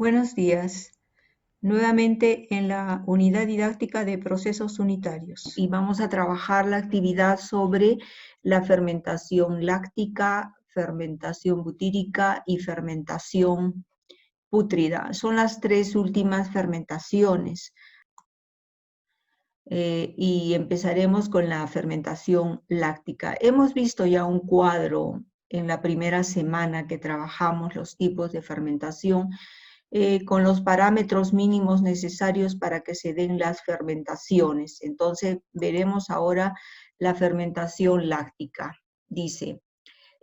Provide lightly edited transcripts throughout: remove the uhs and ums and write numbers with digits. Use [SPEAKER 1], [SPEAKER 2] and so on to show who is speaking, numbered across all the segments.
[SPEAKER 1] Buenos días. Nuevamente en la unidad didáctica de procesos unitarios y vamos a trabajar la actividad sobre la fermentación láctica, fermentación butírica y fermentación pútrida. Son las tres últimas fermentaciones y empezaremos con la fermentación láctica. Hemos visto ya un cuadro en la primera semana que trabajamos los tipos de fermentación con los parámetros mínimos necesarios para que se den las fermentaciones. Entonces, veremos ahora la fermentación láctica. Dice,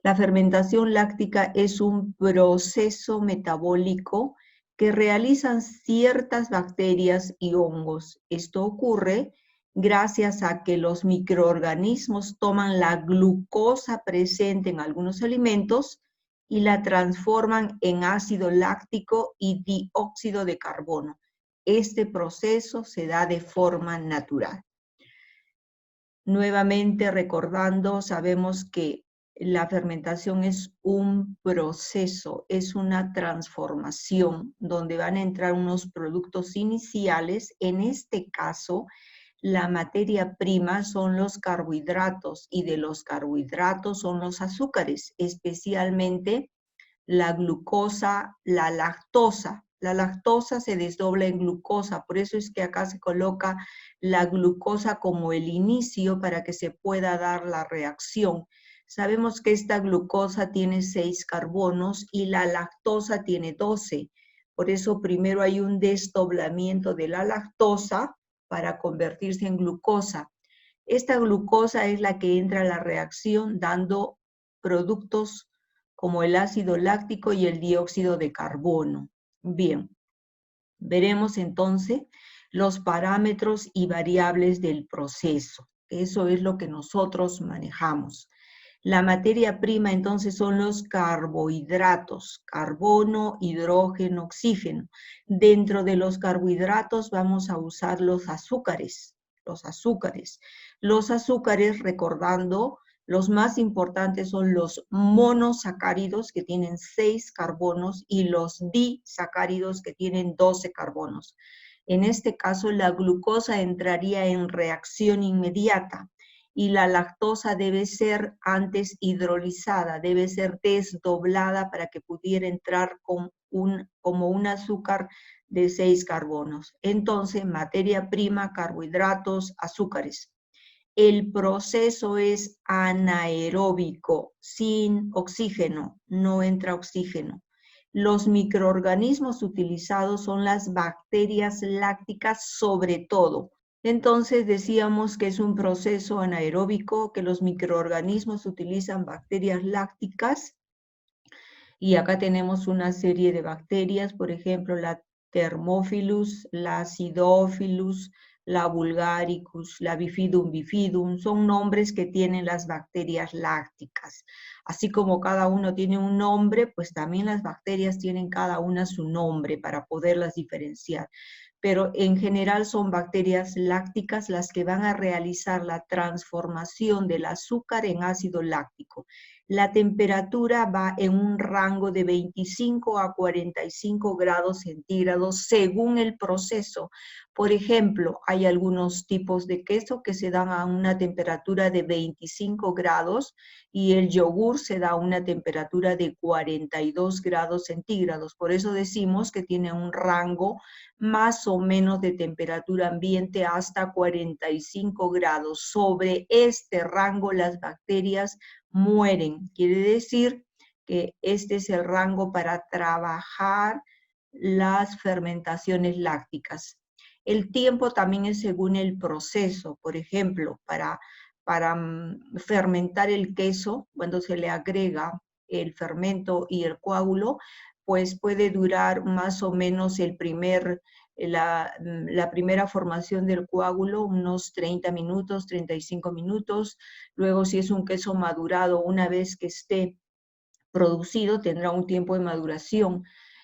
[SPEAKER 1] la fermentación láctica es un proceso metabólico que realizan ciertas bacterias y hongos. Esto ocurre gracias a que los microorganismos toman la glucosa presente en algunos alimentos y la transforman en ácido láctico y dióxido de carbono. Este proceso se da de forma natural. Nuevamente recordando, sabemos que la fermentación es un proceso, es una transformación donde van a entrar unos productos iniciales. En este caso, la materia prima son los carbohidratos y de los carbohidratos son los azúcares, especialmente la glucosa, la lactosa. La lactosa se desdobla en glucosa, por eso es que acá se coloca la glucosa como el inicio para que se pueda dar la reacción. Sabemos que esta glucosa tiene 6 carbonos y la lactosa tiene 12. Por eso primero hay un desdoblamiento de la lactosa para convertirse en glucosa. Esta glucosa es la que entra a la reacción dando productos como el ácido láctico y el dióxido de carbono. Bien, veremos entonces los parámetros y variables del proceso. Eso es lo que nosotros manejamos. La materia prima entonces son los carbohidratos, carbono, hidrógeno, oxígeno. Dentro de los carbohidratos vamos a usar los azúcares. Los azúcares, recordando, los más importantes son los monosacáridos, que tienen 6 carbonos, y los disacáridos, que tienen 12 carbonos. En este caso, la glucosa entraría en reacción inmediata y la lactosa debe ser antes hidrolizada, debe ser desdoblada para que pudiera entrar como un azúcar de 6 carbonos. Entonces, materia prima, carbohidratos, azúcares. El proceso es anaeróbico, sin oxígeno, no entra oxígeno. Los microorganismos utilizados son las bacterias lácticas sobre todo. Entonces decíamos que es un proceso anaeróbico, que los microorganismos utilizan bacterias lácticas y acá tenemos una serie de bacterias, por ejemplo, la Thermophilus, la Acidophilus, la Vulgaricus, la Bifidum bifidum, son nombres que tienen las bacterias lácticas. Así como cada uno tiene un nombre, pues también las bacterias tienen cada una su nombre para poderlas diferenciar. Pero en general son bacterias lácticas las que van a realizar la transformación del azúcar en ácido láctico. La temperatura va en un rango de 25 a 45 grados centígrados según el proceso. Por ejemplo, hay algunos tipos de queso que se dan a una temperatura de 25 grados y el yogur se da a una temperatura de 42 grados centígrados. Por eso decimos que tiene un rango más o menos de temperatura ambiente hasta 45 grados. Sobre este rango las bacterias mueren. Quiere decir que este es el rango para trabajar las fermentaciones lácticas. El tiempo también es según el proceso. Por ejemplo, para fermentar el queso, cuando se le agrega el fermento y el coágulo, pues puede durar más o menos la primera formación del coágulo, unos 30 minutos, 35 minutos. Luego, si es un queso madurado, una vez que esté producido, tendrá un tiempo de maduración.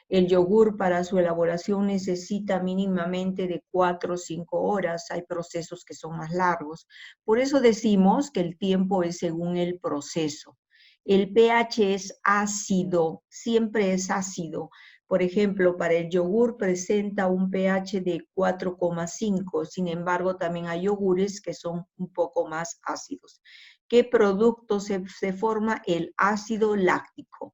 [SPEAKER 1] El yogur para su elaboración necesita mínimamente de 4 o 5 horas. Hay procesos que son más largos. Por eso decimos que el tiempo es según el proceso. El pH es ácido, siempre es ácido. Por ejemplo, para el yogur presenta un pH de 4,5, sin embargo, también hay yogures que son un poco más ácidos. ¿Qué producto se forma? El ácido láctico.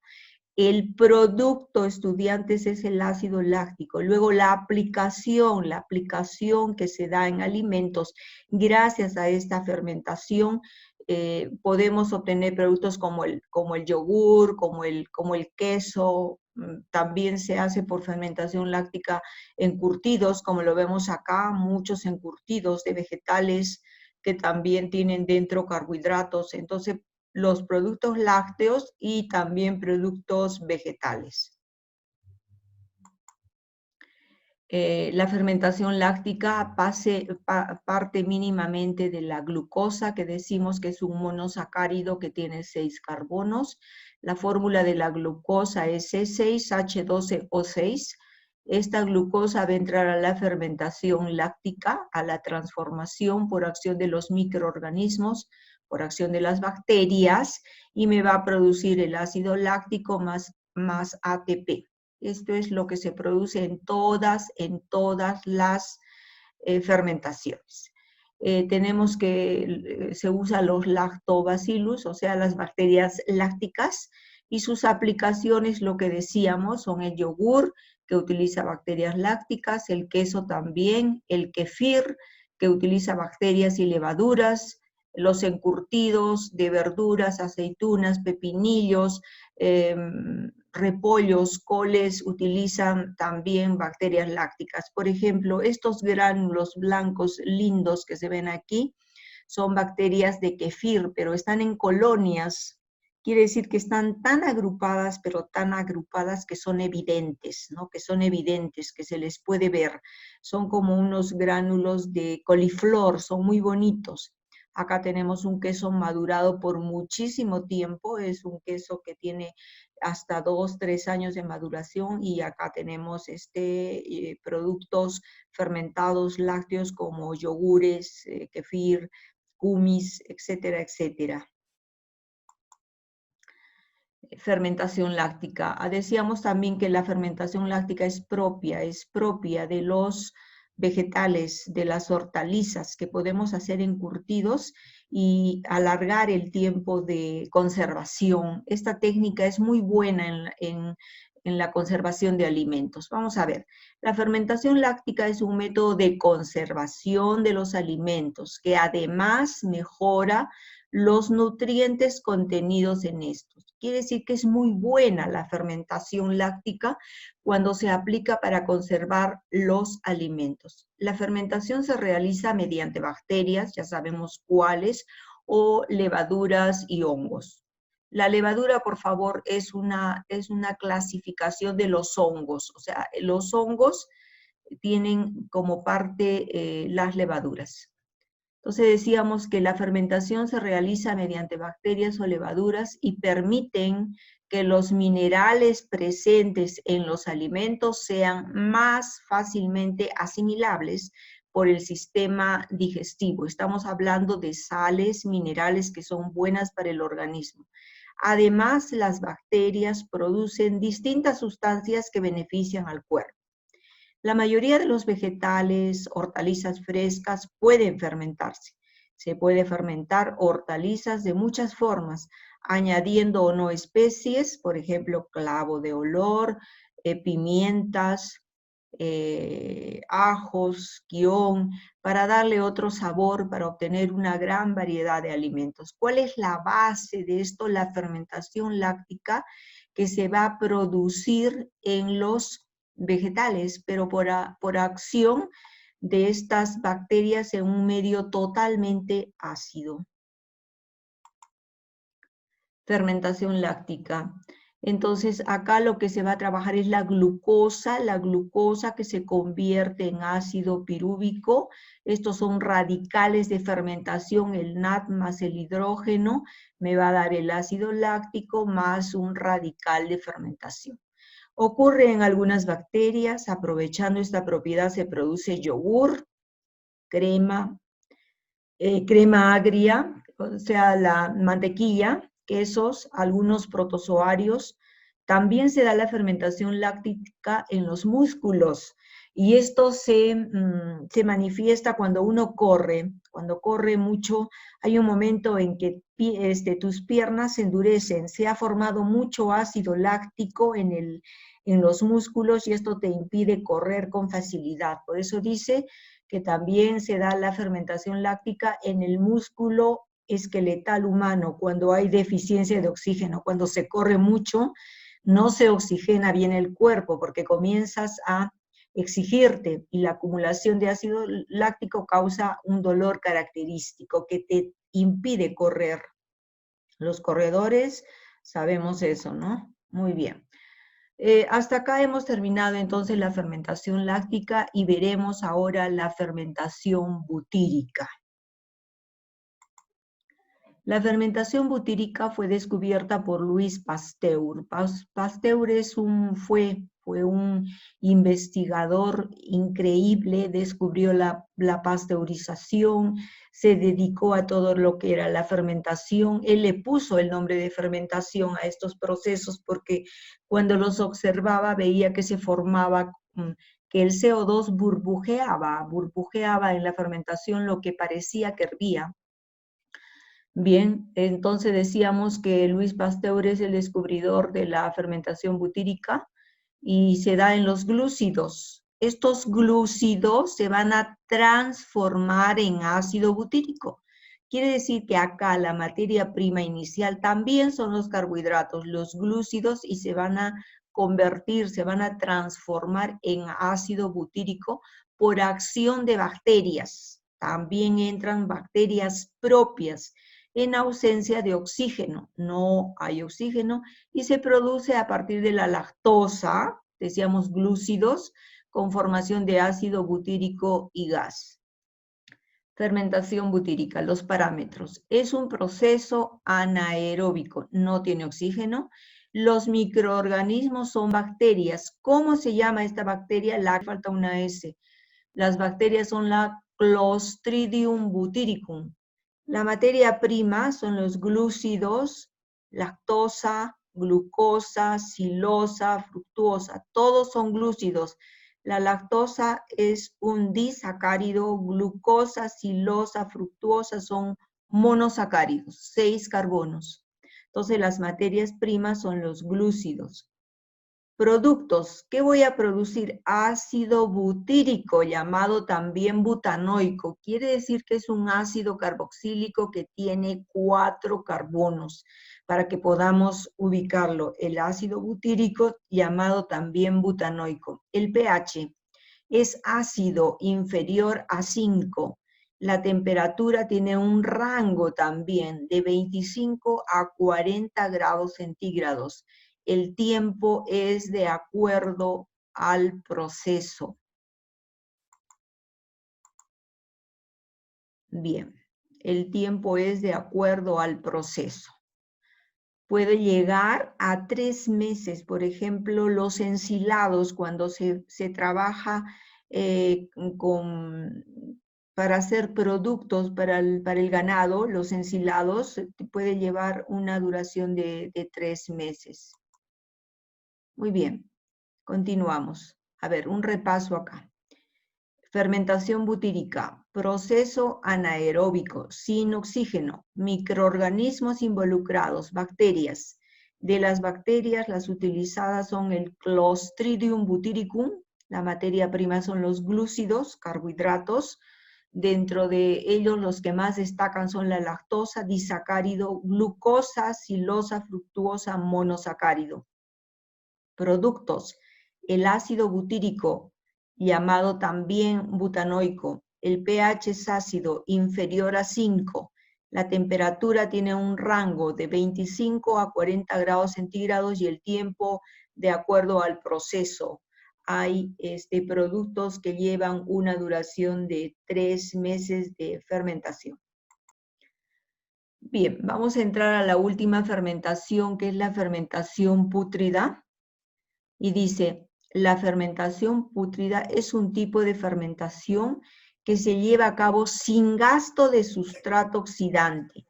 [SPEAKER 1] El producto, estudiantes, es el ácido láctico. Luego la aplicación que se da en alimentos, gracias a esta fermentación, podemos obtener productos como el yogur, como el queso. También se hace por fermentación láctica encurtidos, como lo vemos acá, muchos encurtidos de vegetales que también tienen dentro carbohidratos. Entonces, los productos lácteos y también productos vegetales. La fermentación láctica parte mínimamente de la glucosa, que decimos que es un monosacárido que tiene 6 carbonos. La fórmula de la glucosa es C6H12O6. Esta glucosa va a entrar a la fermentación láctica, a la transformación por acción de los microorganismos, por acción de las bacterias, y me va a producir el ácido láctico más ATP. Esto es lo que se produce en todas las fermentaciones. Tenemos que se usa los lactobacillus, o sea, las bacterias lácticas, y sus aplicaciones, lo que decíamos, son el yogur, que utiliza bacterias lácticas, el queso también, el kefir, que utiliza bacterias y levaduras, los encurtidos de verduras, aceitunas, pepinillos, repollos, coles, utilizan también bacterias lácticas. Por ejemplo, estos gránulos blancos lindos que se ven aquí son bacterias de kefir, pero están en colonias. Quiere decir que están tan agrupadas, pero tan agrupadas que son evidentes, ¿no? Que son evidentes, que se les puede ver. Son como unos gránulos de coliflor, son muy bonitos. Acá tenemos un queso madurado por muchísimo tiempo, es un queso que tiene hasta 2-3 años de maduración, y acá tenemos productos fermentados lácteos como yogures, kefir, kumis, etcétera, etcétera. Fermentación láctica. Decíamos también que la fermentación láctica es propia de los vegetales, de las hortalizas, que podemos hacer encurtidos y alargar el tiempo de conservación. Esta técnica es muy buena en la conservación de alimentos. Vamos a ver, la fermentación láctica es un método de conservación de los alimentos que además mejora los nutrientes contenidos en estos. Quiere decir que es muy buena la fermentación láctica cuando se aplica para conservar los alimentos. La fermentación se realiza mediante bacterias, ya sabemos cuáles, o levaduras y hongos. La levadura, por favor, es una clasificación de los hongos. O sea, los hongos tienen como parte las levaduras. Entonces decíamos que la fermentación se realiza mediante bacterias o levaduras y permiten que los minerales presentes en los alimentos sean más fácilmente asimilables por el sistema digestivo. Estamos hablando de sales, minerales que son buenas para el organismo. Además, las bacterias producen distintas sustancias que benefician al cuerpo. La mayoría de los vegetales, hortalizas frescas pueden fermentarse. Se puede fermentar hortalizas de muchas formas, añadiendo o no especies, por ejemplo, clavo de olor, pimientas, ajos, guión, para darle otro sabor, para obtener una gran variedad de alimentos. ¿Cuál es la base de esto? La fermentación láctica, que se va a producir en los vegetales, pero por acción de estas bacterias en un medio totalmente ácido. Fermentación láctica. Entonces, acá lo que se va a trabajar es la glucosa que se convierte en ácido pirúvico. Estos son radicales de fermentación, el NAD más el hidrógeno me va a dar el ácido láctico más un radical de fermentación. Ocurre en algunas bacterias, aprovechando esta propiedad se produce yogur, crema agria, o sea, la mantequilla, quesos, algunos protozoarios, También se da la fermentación láctica en los músculos, y esto se manifiesta cuando uno corre. Cuando corre mucho, hay un momento en que tus piernas se endurecen, se ha formado mucho ácido láctico en los músculos y esto te impide correr con facilidad. Por eso dice que también se da la fermentación láctica en el músculo esqueletal humano, cuando hay deficiencia de oxígeno, cuando se corre mucho, no se oxigena bien el cuerpo porque comienzas a exigirte y la acumulación de ácido láctico causa un dolor característico que te impide correr. Los corredores sabemos eso, ¿no? Muy bien. Hasta acá hemos terminado entonces la fermentación láctica y veremos ahora la fermentación butírica. La fermentación butírica fue descubierta por Louis Pasteur. Pasteur fue un investigador increíble, descubrió la pasteurización, se dedicó a todo lo que era la fermentación. Él le puso el nombre de fermentación a estos procesos porque cuando los observaba veía que se formaba, que el CO2 burbujeaba en la fermentación, lo que parecía que hervía. Bien, entonces decíamos que Louis Pasteur es el descubridor de la fermentación butírica y se da en los glúcidos. Estos glúcidos se van a transformar en ácido butírico. Quiere decir que acá la materia prima inicial también son los carbohidratos, los glúcidos, y se van a convertir, se van a transformar en ácido butírico por acción de bacterias. También entran bacterias propias en ausencia de oxígeno. No hay oxígeno y se produce a partir de la lactosa, decíamos glúcidos, con formación de ácido butírico y gas. Fermentación butírica, los parámetros. Es un proceso anaeróbico, no tiene oxígeno. Los microorganismos son bacterias. ¿Cómo se llama esta bacteria? Falta una S. Las bacterias son la Clostridium butyricum. La materia prima son los glúcidos, lactosa, glucosa, silosa, fructuosa. Todos son glúcidos. La lactosa es un disacárido, glucosa, silosa, fructuosa son monosacáridos, 6 carbonos. Entonces las materias primas son los glúcidos. Productos. ¿Qué voy a producir? Ácido butírico, llamado también butanoico. Quiere decir que es un ácido carboxílico que tiene 4 carbonos, para que podamos ubicarlo. El ácido butírico, llamado también butanoico. El pH es ácido inferior a 5. La temperatura tiene un rango también de 25 a 40 grados centígrados. El tiempo es de acuerdo al proceso. Bien, el tiempo es de acuerdo al proceso. Puede llegar a 3 meses, por ejemplo, los ensilados, cuando se trabaja para hacer productos para el ganado, los ensilados puede llevar una duración de 3 meses. Muy bien, continuamos. A ver, un repaso acá. Fermentación butírica, proceso anaeróbico, sin oxígeno, microorganismos involucrados, bacterias. De las bacterias, las utilizadas son el Clostridium butyricum, la materia prima son los glúcidos, carbohidratos. Dentro de ellos los que más destacan son la lactosa, disacárido, glucosa, silosa, fructuosa, monosacárido. Productos, el ácido butírico, llamado también butanoico. El pH es ácido, inferior a 5. La temperatura tiene un rango de 25 a 40 grados centígrados y el tiempo de acuerdo al proceso. Hay productos que llevan una duración de 3 meses de fermentación. Bien, vamos a entrar a la última fermentación, que es la fermentación pútrida. Y dice, la fermentación pútrida es un tipo de fermentación que se lleva a cabo sin gasto de sustrato oxidante.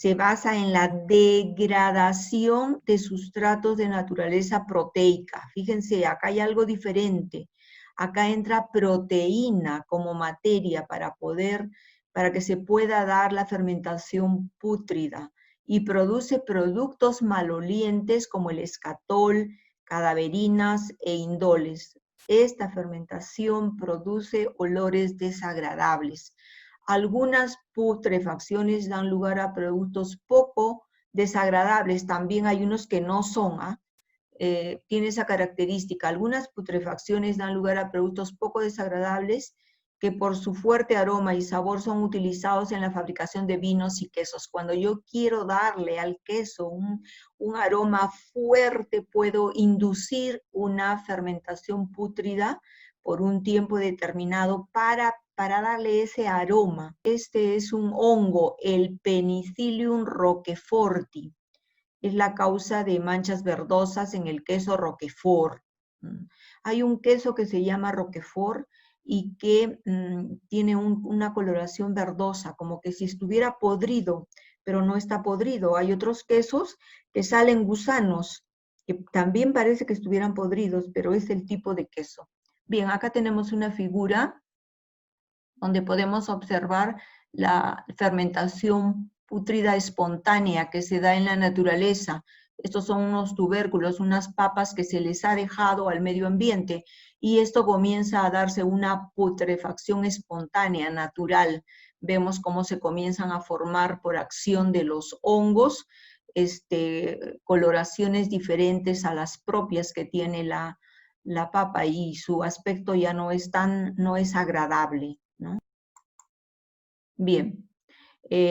[SPEAKER 1] se basa en la degradación de sustratos de naturaleza proteica. Fíjense, acá hay algo diferente. Acá entra proteína como materia para que se pueda dar la fermentación pútrida y produce productos malolientes como el escatol, cadaverinas e indoles. Esta fermentación produce olores desagradables. Algunas putrefacciones dan lugar a productos poco desagradables, también hay unos que no son, tiene esa característica. Algunas putrefacciones dan lugar a productos poco desagradables que por su fuerte aroma y sabor son utilizados en la fabricación de vinos y quesos. Cuando yo quiero darle al queso un aroma fuerte, puedo inducir una fermentación pútrida por un tiempo determinado para darle ese aroma. Este es un hongo, el Penicillium roqueforti. Es la causa de manchas verdosas en el queso Roquefort. Hay un queso que se llama Roquefort y que tiene una coloración verdosa, como que si estuviera podrido, pero no está podrido. Hay otros quesos que salen gusanos, que también parece que estuvieran podridos, pero es el tipo de queso. Bien, acá tenemos una figura donde podemos observar la fermentación pútrida espontánea que se da en la naturaleza. Estos son unos tubérculos, unas papas que se les ha dejado al medio ambiente y esto comienza a darse una putrefacción espontánea, natural. Vemos cómo se comienzan a formar por acción de los hongos, coloraciones diferentes a las propias que tiene la papa y su aspecto ya no es agradable, ¿no? Bien,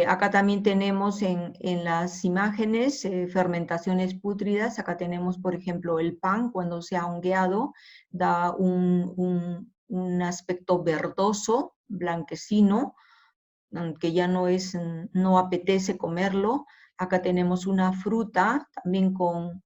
[SPEAKER 1] acá también tenemos en las imágenes fermentaciones pútridas. Acá tenemos, por ejemplo, el pan cuando se ha hongueado, da un aspecto verdoso, blanquecino, que ya no apetece comerlo. Acá tenemos una fruta también con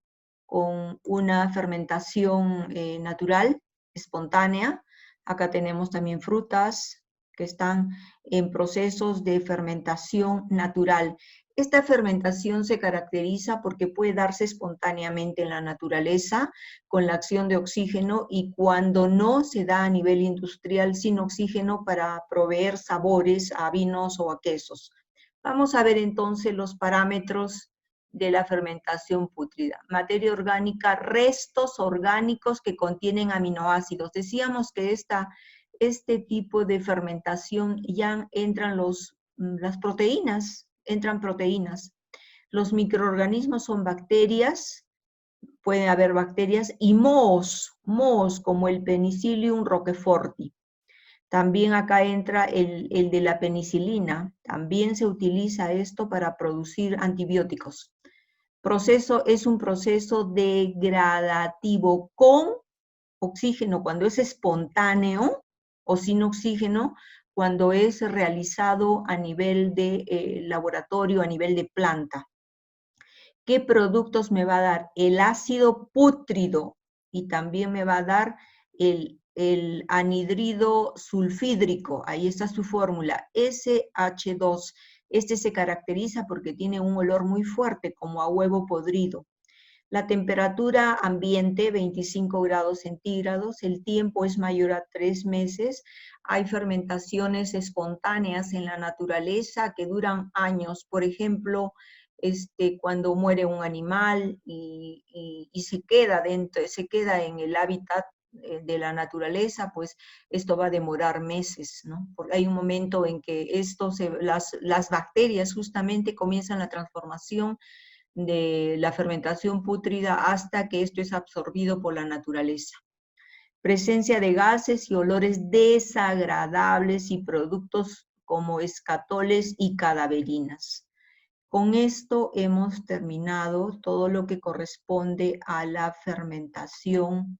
[SPEAKER 1] una fermentación natural, espontánea. Acá tenemos también frutas que están en procesos de fermentación natural. Esta fermentación se caracteriza porque puede darse espontáneamente en la naturaleza con la acción de oxígeno y cuando no se da a nivel industrial sin oxígeno para proveer sabores a vinos o a quesos. Vamos a ver entonces los parámetros de la fermentación pútrida. Materia orgánica, restos orgánicos que contienen aminoácidos. Decíamos que este tipo de fermentación ya entran las proteínas, entran proteínas. Los microorganismos son bacterias, pueden haber bacterias, y mohos como el Penicillium roqueforti. También acá entra el de la penicilina. También se utiliza esto para producir antibióticos. Es un proceso degradativo con oxígeno cuando es espontáneo o sin oxígeno cuando es realizado a nivel de laboratorio, a nivel de planta. ¿Qué productos me va a dar? El ácido pútrido y también me va a dar el anhidrido sulfídrico, ahí está su fórmula, SH2. Este se caracteriza porque tiene un olor muy fuerte, como a huevo podrido. La temperatura ambiente, 25 grados centígrados, el tiempo es mayor a 3 meses, hay fermentaciones espontáneas en la naturaleza que duran años, por ejemplo, cuando muere un animal y se queda en el hábitat de la naturaleza, pues esto va a demorar meses, ¿no? Porque hay un momento en que las bacterias justamente comienzan la transformación de la fermentación pútrida hasta que esto es absorbido por la naturaleza. Presencia de gases y olores desagradables y productos como escatoles y cadaverinas. Con esto hemos terminado todo lo que corresponde a la fermentación